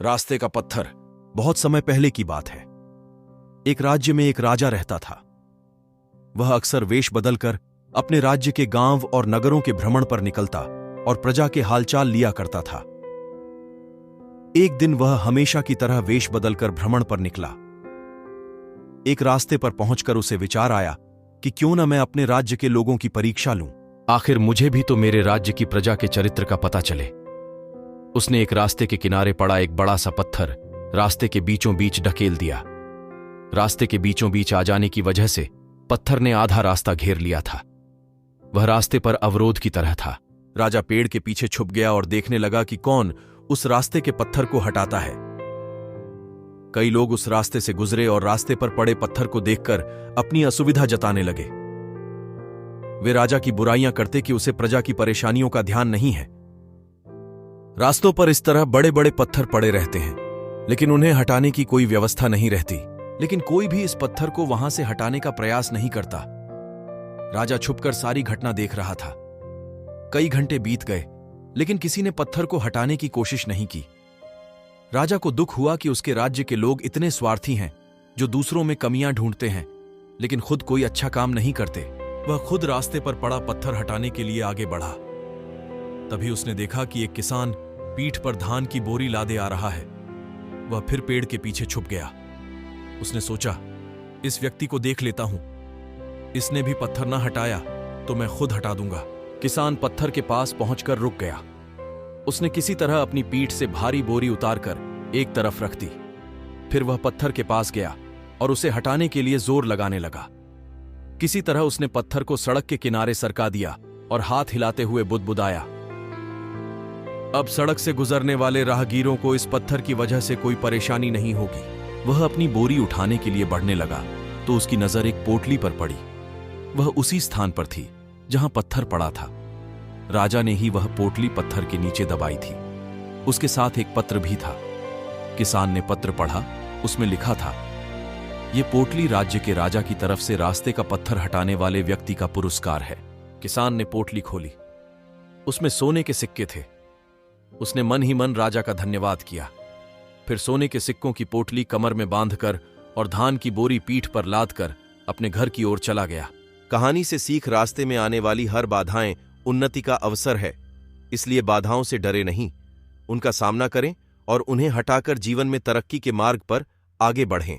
रास्ते का पत्थर। बहुत समय पहले की बात है। एक राज्य में एक राजा रहता था। वह अक्सर वेश बदलकर अपने राज्य के गांव और नगरों के भ्रमण पर निकलता और प्रजा के हालचाल लिया करता था। एक दिन वह हमेशा की तरह वेश बदलकर भ्रमण पर निकला। एक रास्ते पर पहुंचकर उसे विचार आया कि क्यों न मैं अपने राज्य के लोगों की परीक्षा लूं। आखिर मुझे भी तो मेरे राज्य की प्रजा के चरित्र का पता चले। उसने एक रास्ते के किनारे पड़ा एक बड़ा सा पत्थर रास्ते के बीचों बीच ढकेल दिया। रास्ते के बीचों बीच आ जाने की वजह से पत्थर ने आधा रास्ता घेर लिया था। वह रास्ते पर अवरोध की तरह था। राजा पेड़ के पीछे छुप गया और देखने लगा कि कौन उस रास्ते के पत्थर को हटाता है। कई लोग उस रास्ते से गुजरे और रास्ते पर पड़े पत्थर को देखकर अपनी असुविधा जताने लगे। वे राजा की बुराइयां करते कि उसे प्रजा की परेशानियों का ध्यान नहीं है। रास्तों पर इस तरह बड़े बड़े पत्थर पड़े रहते हैं, लेकिन उन्हें हटाने की कोई व्यवस्था नहीं रहती। लेकिन कोई भी इस पत्थर को वहां से हटाने का प्रयास नहीं करता। राजा छुपकर सारी घटना देख रहा था। कई घंटे बीत गए, लेकिन किसी ने पत्थर को हटाने की कोशिश नहीं की। राजा को दुख हुआ कि उसके राज्य के लोग इतने स्वार्थी हैं, जो दूसरों में कमियां ढूंढते हैं, लेकिन खुद कोई अच्छा काम नहीं करते। वह खुद रास्ते पर पड़ा पत्थर हटाने के लिए आगे बढ़ा। तभी उसने देखा कि एक किसान पीठ पर धान की बोरी लादे आ रहा है। वह फिर पेड़ के पीछे छुप गया। उसने सोचा, इस व्यक्ति को देख लेता हूं। इसने भी पत्थर ना हटाया तो मैं खुद हटा दूंगा। किसान पत्थर के पास पहुंचकर रुक गया। उसने किसी तरह अपनी पीठ से भारी बोरी उतारकर एक तरफ रख दी। फिर वह पत्थर के पास गया और उसे हटाने के लिए जोर लगाने लगा। किसी तरह उसने पत्थर को सड़क के किनारे सरका दिया और हाथ हिलाते हुए बुदबुदाया। अब सड़क से गुजरने वाले राहगीरों को इस पत्थर की वजह से कोई परेशानी नहीं होगी। वह अपनी बोरी उठाने के लिए बढ़ने लगा तो उसकी नजर एक पोटली पर पड़ी। वह उसी स्थान पर थी जहां पत्थर पड़ा था। राजा ने ही वह पोटली पत्थर के नीचे दबाई थी। उसके साथ एक पत्र भी था। किसान ने पत्र पढ़ा। उसमें लिखा था, यह पोटली राज्य के राजा की तरफ से रास्ते का पत्थर हटाने वाले व्यक्ति का पुरस्कार है। किसान ने पोटली खोली। उसमें सोने के सिक्के थे। उसने मन ही मन राजा का धन्यवाद किया। फिर सोने के सिक्कों की पोटली कमर में बांधकर और धान की बोरी पीठ पर लादकर अपने घर की ओर चला गया। कहानी से सीख, रास्ते में आने वाली हर बाधाएं उन्नति का अवसर है। इसलिए बाधाओं से डरे नहीं, उनका सामना करें और उन्हें हटाकर जीवन में तरक्की के मार्ग पर आगे बढ़ें।